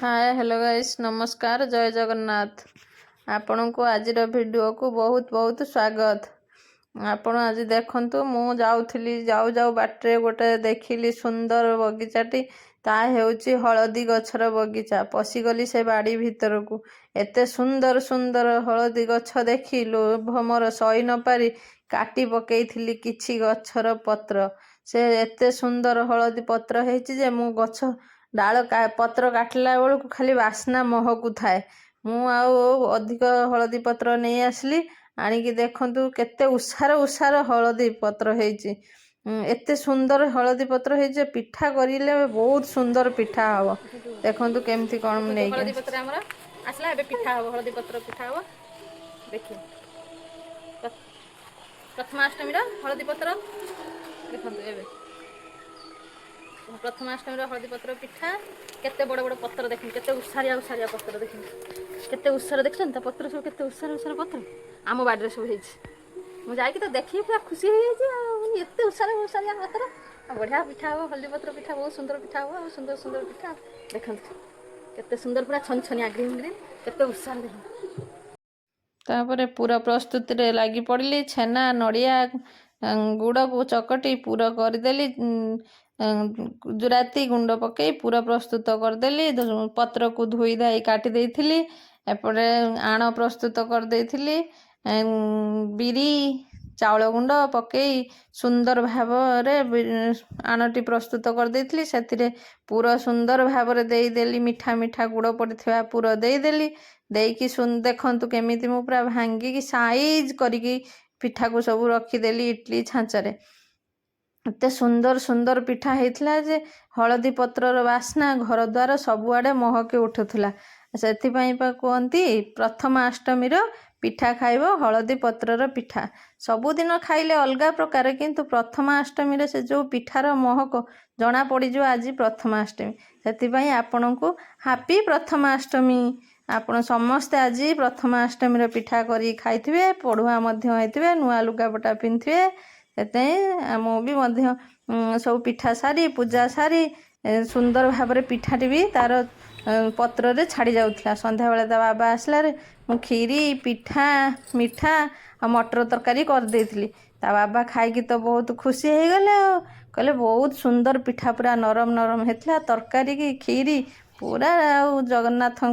Hi hello guys नमस्कार जय जगन्नाथ। आपण को आज वीडियो को बहुत बहुत स्वागत। आपण आज देखंतु मु जाउथली जाऊ जाऊ बाटरे गोटे देखिली सुंदर बगीचाटी ता हेउची हळदी गछर बगीचा। पशिगली से बाड़ी भीतर को एते सुंदर सुंदर हळदी गछ देखी लोभ मोर सही न पारी काटी पकेइथिली किछि गछर पत्र। से एते सुंदर हळदी पत्र हेछि जे मु गछ डाल पत्र काटला बेलू खाली बास्ना महकू थाए। मु अधिक हलदी पत्र नहीं आसली आणिकी देखंतु केते उषार उषार हलदी पत्र हेछि। एते सुंदर हलदी पत्र हेछि पिठा करिले बहुत सुंदर पिठा हबो। देखंतु केमती कोन नै हलदी पत्र हमरा आसला एबे पिठा हबो। हलदी पत्र पिठा हबो देखिए प्रथमाष्टमी रो हलदी पत्र देखंतु एबे प्रथमाष्टमी हलदी पत्र पिठा केते बड़ बड़ पत्र देखिए केते उसारिया उसारिया पत्र देखिए केते उसार देखछन त पत्र सब केते उसार उसार पत्र आम बाड़ी रे सब हेछि। मु जाई कि त देखि पूरा खुशी हो जाई जे एते उसार उसारिया पत्र बढ़िया पिठा हो। हलदी पत्र पिठा बहुत सुंदर पिठा हो। सुंदर सुंदर पिठा देखंतु केते सुंदर पूरा छन छनिया ग्रीन ग्रीन केते उसार देखिए। तापरे पूरा प्रस्तुति रे लागी पड़ली छेना नड़िया गुड़ को चकटी पूरा करदेली। गुजराती गुंड पकई पूरा प्रस्तुत करदेली। पत्र को धोई धाई काटी देइथिली। एपटे आण प्रस्तुत कर देइथिली। बिरी चाउल गुंड पकई सुंदर भावरे आणटी प्रस्तुत कर देइथिली। सेतिरे पूरा सुंदर भावरे देई देली मिठा मिठा गुड़ पड़िथिबा पूरा देई देली। देकी देखंतु केमिति मु पूरा भांगी की साइज करिकी पिठा को सब रखीदेली इडली छांचरे। एते सुंदर सुंदर पिठा हेइथिला जे हळदी पत्रर बास्ना घर द्वार सबुआडे महके उठुथिला। सेथिपाई पा कहंती प्रथमाष्टमी रो पिठा खाइबो हळदी पत्रर पिठा। सबुदिन खाइले अलगा प्रकार किंतु प्रथमाष्टमी रे से जो पिठार महक जना पड़ी जो आज प्रथमाष्टमी। सेथिपाई आपनकु हैप्पी प्रथमाष्टमी। आपण समस्ते आज प्रथमाष्टमी पिठा करी खाइथिबे। पढ़ुआ मध्य होइथिबे नुआ लुगापटा पिन्थिबे। सेते मो भी मध्य सब पिठा सारी पूजा सारी सुंदर भाबरे पिठाटी भी तार पत्र रे छाड़ी जाउथला। संध्या बेले ता बाबा आसला रे मु खीरी पिठा मिठा आ मटर तरकारी कर देइथिली। ता बाबा खाइकी तो बहुत खुशी हो गले। कहले बहुत सुंदर पिठा पूरा नरम नरम हेतला तरकारी की खीरी पूरा जगन्नाथ